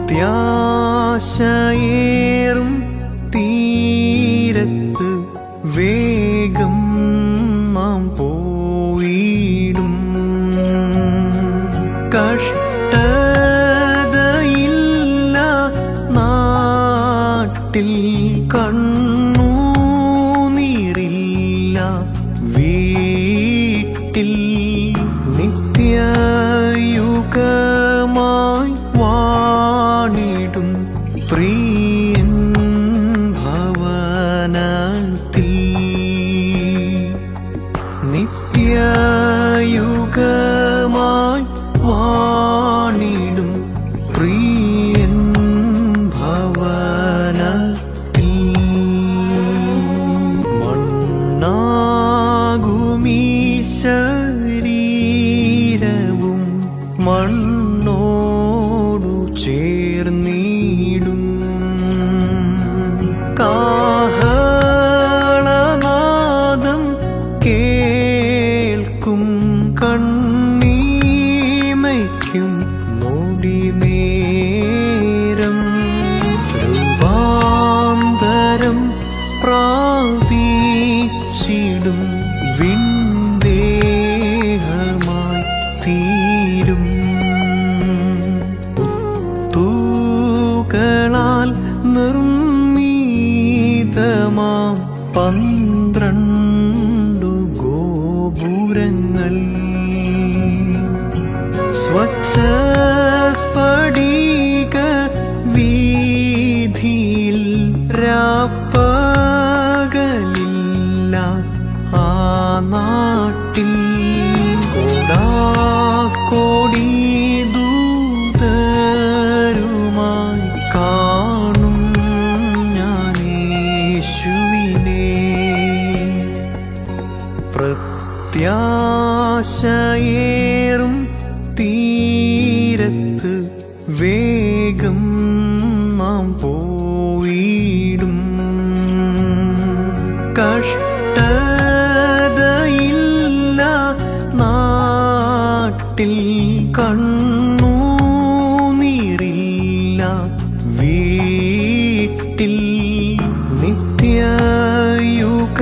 പ്രത്യാശയേറും തീരത്ത് വേഗം നാം പോയിടും. കഷ്ടതയില്ല നാട്ടിൽ, കണ്ണുനീരില്ല വീട്ടിൽ, നിത്യയുഗമായി വാണിടും പ്രിയൻ ഭവനത്തിൽ. നിത്യയുഗമായി വാണിടും പ്രിയൻ ഭവനത്തിൽ. മണ്ണാകുമീ ശരീരവും മണ്ണോടു ചേർന്നിടും. കാഹളനാദം കേൾക്കും, കണ്ണീമയ്ക്കും നോടി നേരം. രൂപാന്തരം പ്രാപിച്ചിടും, വിൺദേഹമായി തീരും. മുത്തുകളാൽ നിർമ്മിതമാം 12 ഗോപുരങ്ങൾ, സ്വച്ഛസ്ഫടിക വീഥിയിൽ രാപ്പകലില്ല ആ നാട്ടിൽ. കോടാക്കോടി ദൂതരുമായി കാണും ഞാൻ യേശുവിനെ. പ്രത്യാശയേറും തീരത്ത് വേഗം നാം പോയിടും. കഷ്ടതയില്ല നാട്ടിൽ, കണ്ണുനീരില്ല വീട്ടിൽ, നിത്യയുഗ